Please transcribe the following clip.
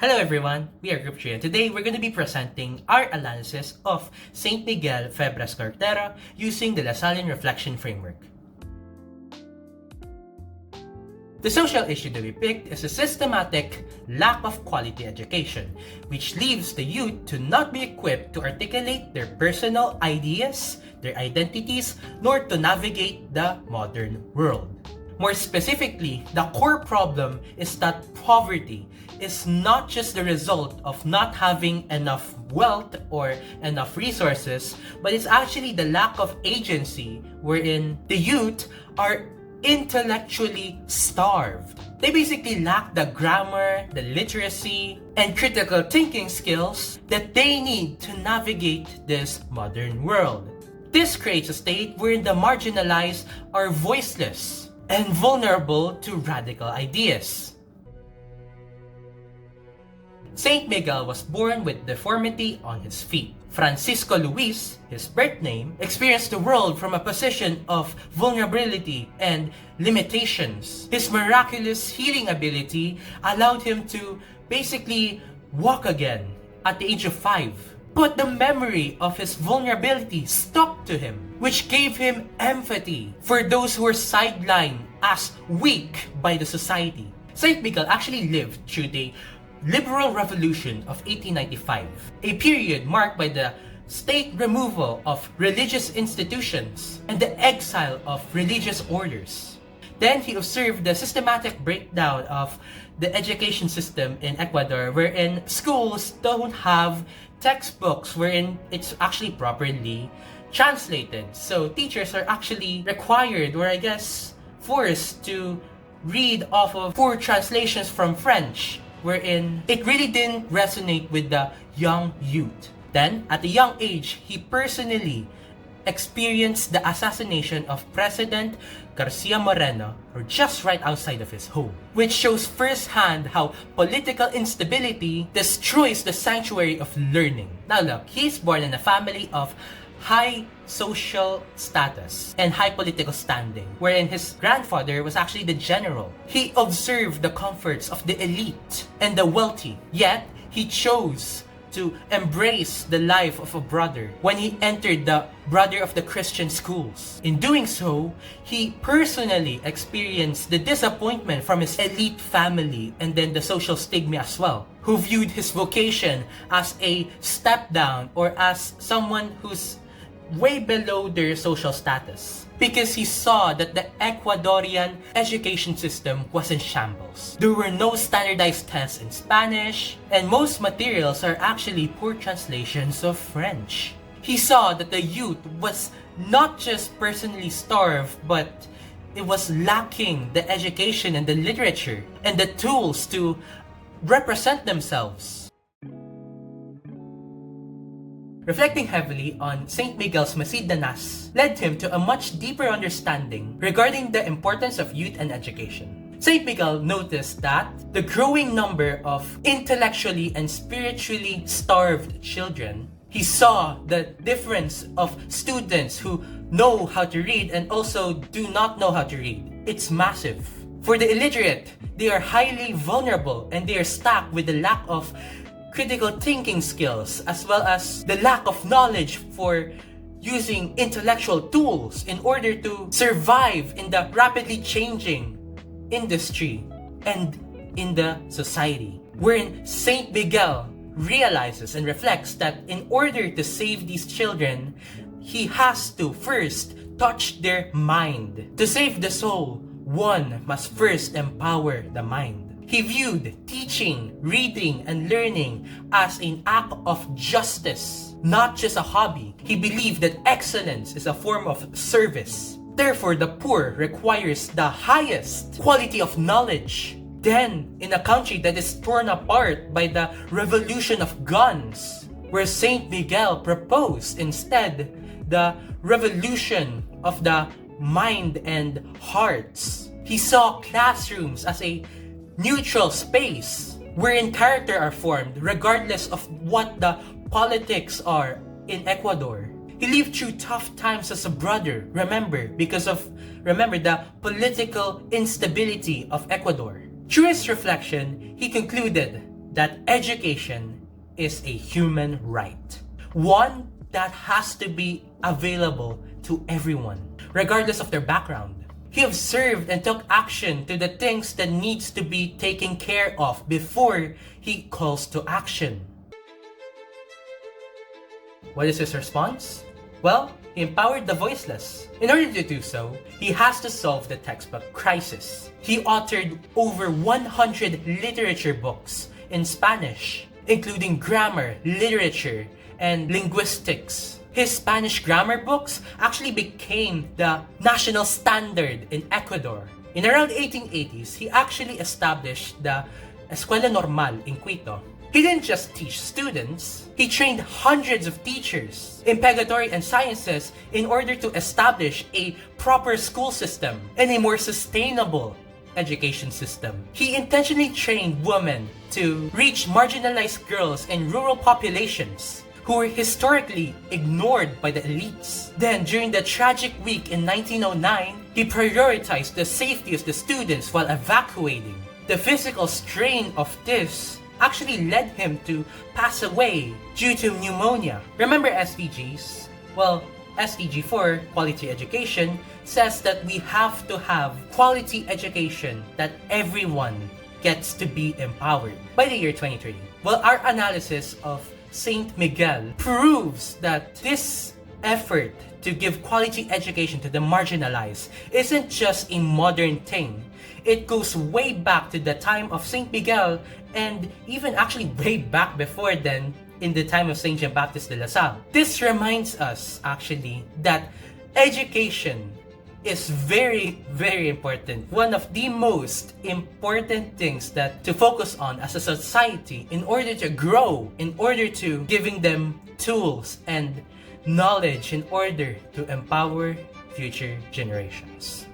Hello everyone, we are Group 3 and today we're going to be presenting our analysis of St. Miguel Febres Cordero using the Lasallian reflection framework. The social issue that we picked is a systematic lack of quality education, which leaves the youth to not be equipped to articulate their personal ideas, their identities, nor to navigate the modern world. More specifically, the core problem is that poverty is not just the result of not having enough wealth or enough resources, but it's actually the lack of agency wherein the youth are intellectually starved. They basically lack the grammar, the literacy, and critical thinking skills that they need to navigate this modern world. This creates a state wherein the marginalized are voiceless and vulnerable to radical ideas. Saint Miguel was born with deformity on his feet. Francisco Luis, his birth name, experienced the world from a position of vulnerability and limitations. His miraculous healing ability allowed him to basically walk again at the age of 5. But the memory of his vulnerability stuck to him, which gave him empathy for those who were sidelined as weak by the society. Saint Miguel actually lived through the Liberal Revolution of 1895, a period marked by the state removal of religious institutions and the exile of religious orders. Then he observed the systematic breakdown of the education system in Ecuador, wherein schools don't have textbooks wherein it's actually properly translated. So teachers are actually required, or I guess forced, to read off of poor translations from French, wherein it really didn't resonate with the young youth. Then, at a young age, he personally experienced the assassination of President Garcia Moreno, or just right outside of his home, which shows firsthand how political instability destroys the sanctuary of learning. Now look, he's born in a family of high social status and high political standing, wherein his grandfather was actually the general. He observed the comforts of the elite and the wealthy, yet he chose to embrace the life of a brother when he entered the Brother of the Christian schools. In doing so, he personally experienced the disappointment from his elite family and then the social stigma as well, who viewed his vocation as a step down or as someone who's way below their social status, because he saw that the Ecuadorian education system was in shambles. There were no standardized tests in Spanish, and most materials are actually poor translations of French. He saw that the youth was not just personally starved, but it was lacking the education and the literature and the tools to represent themselves. Reflecting heavily on St. Miguel's Masidanas led him to a much deeper understanding regarding the importance of youth and education. St. Miguel noticed that the growing number of intellectually and spiritually starved children, he saw the difference of students who know how to read and also do not know how to read. It's massive. For the illiterate, they are highly vulnerable and they are stuck with the lack of critical thinking skills, as well as the lack of knowledge for using intellectual tools in order to survive in the rapidly changing industry and in the society. Wherein Saint Miguel realizes and reflects that in order to save these children, he has to first touch their mind. To save the soul, one must first empower the mind. He viewed teaching, reading, and learning as an act of justice, not just a hobby. He believed that excellence is a form of service. Therefore, the poor requires the highest quality of knowledge. Then, in a country that is torn apart by the revolution of guns, where Saint Miguel proposed instead the revolution of the mind and hearts, he saw classrooms as a neutral space wherein character are formed regardless of what the politics are in Ecuador. He lived through tough times as a brother, remember the political instability of Ecuador. Through his reflection, he concluded that education is a human right. One that has to be available to everyone, regardless of their background. He observed and took action to the things that needs to be taken care of before he calls to action. What is his response? Well, he empowered the voiceless. In order to do so, he has to solve the textbook crisis. He authored over 100 literature books in Spanish, including grammar, literature, and linguistics. His Spanish grammar books actually became the national standard in Ecuador. In around 1880s, he actually established the Escuela Normal in Quito. He didn't just teach students, he trained hundreds of teachers in purgatory and sciences in order to establish a proper school system and a more sustainable education system. He intentionally trained women to reach marginalized girls in rural populations who were historically ignored by the elites. Then, during the tragic week in 1909, he prioritized the safety of the students while evacuating. The physical strain of this actually led him to pass away due to pneumonia. Remember SDGs? Well, SDG 4, quality education, says that we have to have quality education that everyone gets to be empowered by the year 2030. Well, our analysis of Saint Miguel proves that this effort to give quality education to the marginalized isn't just a modern thing. It goes way back to the time of Saint Miguel and even actually way back before then in the time of Saint Jean-Baptiste de La Salle. This reminds us actually that education is very, very important. One of the most important things that to focus on as a society in order to grow, in order to giving them tools and knowledge in order to empower future generations.